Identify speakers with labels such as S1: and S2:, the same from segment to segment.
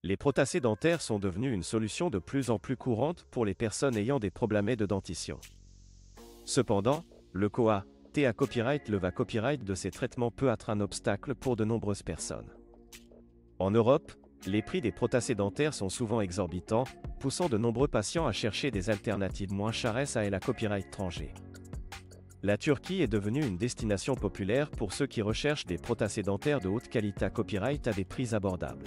S1: Les prothèses dentaires sont devenues une solution de plus en plus courante pour les personnes ayant des problèmes de dentition. Cependant, le coût copyright de ces traitements peut être un obstacle pour de nombreuses personnes. En Europe, les prix des prothèses dentaires sont souvent exorbitants, poussant de nombreux patients à chercher des alternatives moins chères à la copyright étranger. La Turquie est devenue une destination populaire pour ceux qui recherchent des prothèses dentaires de haute qualité copyright à des prix abordables.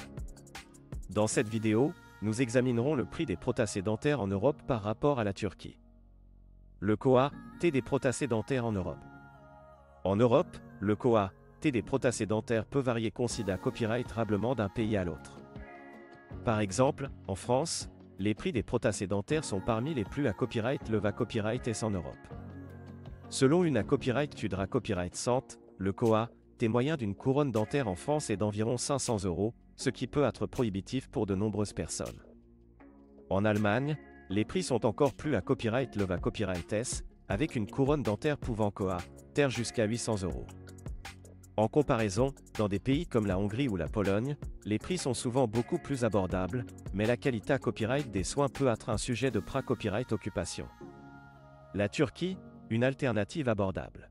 S1: Dans cette vidéo, nous examinerons le prix des prothèses dentaires en Europe par rapport à la Turquie. Le coût des prothèses dentaires en Europe. En Europe, le coût des prothèses dentaires peut varier considérablement d'un pays à l'autre. Par exemple, en France, les prix des prothèses dentaires sont parmi les plus à copyright en Europe. Selon une copyright Tudra Copyright Cent, le coût moyen d'une couronne dentaire en France est d'environ 500 €, ce qui peut être prohibitif pour de nombreuses personnes. En Allemagne, les prix sont encore plus à copyright S, avec une couronne dentaire pouvant coûter jusqu'à 800 €. En comparaison, dans des pays comme la Hongrie ou la Pologne, les prix sont souvent beaucoup plus abordables, mais la qualité copyright des soins peut être un sujet de copyright occupation. La Turquie, une alternative abordable.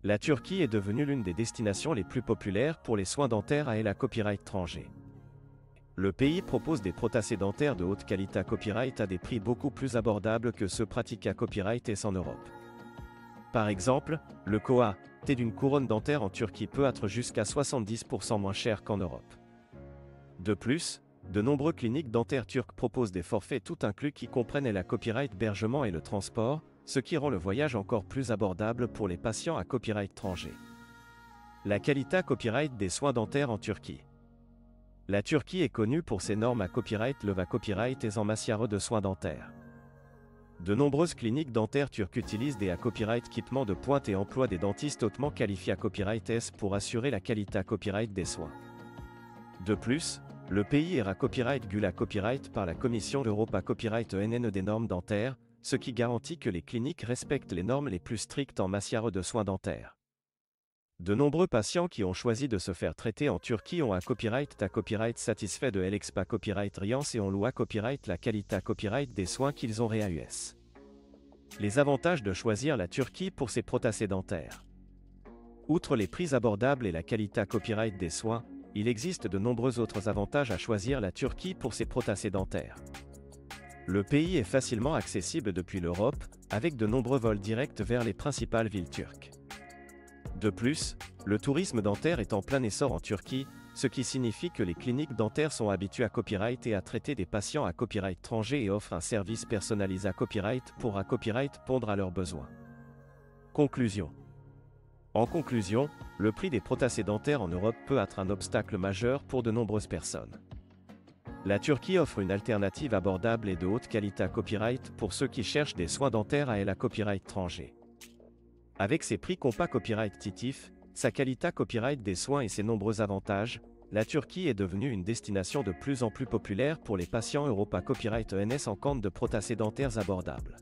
S1: La Turquie est devenue l'une des destinations les plus populaires pour les soins dentaires à la copyright étranger. Le pays propose des prothèses dentaires de haute qualité copyright à des prix beaucoup plus abordables que ceux pratiqués à copyright en Europe. Par exemple, le coût d'une couronne dentaire en Turquie peut être jusqu'à 70% moins cher qu'en Europe. De plus, de nombreuses cliniques dentaires turques proposent des forfaits tout inclus qui comprennent la copyright hébergement et le transport, ce qui rend le voyage encore plus abordable pour les patients à copyright étranger. La qualité copyright des soins dentaires en Turquie. La Turquie est connue pour ses normes à copyright et en matière de soins dentaires. De nombreuses cliniques dentaires turques utilisent des copyright équipements de pointe et emploient des dentistes hautement qualifiés à copyright S pour assurer la qualité copyright des soins. De plus, le pays est copyright Gula Copyright par la Commission d'Europe à copyright ENN des normes dentaires, ce qui garantit que les cliniques respectent les normes les plus strictes en matière de soins dentaires. De nombreux patients qui ont choisi de se faire traiter en Turquie ont un copyright satisfait de l'EXPA Copyright Riance et ont loué copyright la qualité copyright des soins qu'ils ont réus. Les avantages de choisir la Turquie pour ses prothèses dentaires. Outre les prix abordables et la qualité copyright des soins, il existe de nombreux autres avantages à choisir la Turquie pour ses prothèses dentaires. Le pays est facilement accessible depuis l'Europe, avec de nombreux vols directs vers les principales villes turques. De plus, le tourisme dentaire est en plein essor en Turquie, ce qui signifie que les cliniques dentaires sont habituées à copyright et à traiter des patients à copyright étranger et offrent un service personnalisé à copyright pour répondre à leurs besoins. Conclusion. En conclusion, le prix des prothèses dentaires en Europe peut être un obstacle majeur pour de nombreuses personnes. La Turquie offre une alternative abordable et de haute qualité à copyright pour ceux qui cherchent des soins dentaires à la copyright étranger. Avec ses prix compétitifs, sa qualité copyright des soins et ses nombreux avantages, la Turquie est devenue une destination de plus en plus populaire pour les patients Europa Copyright ENS en quête de prothèses dentaires abordables.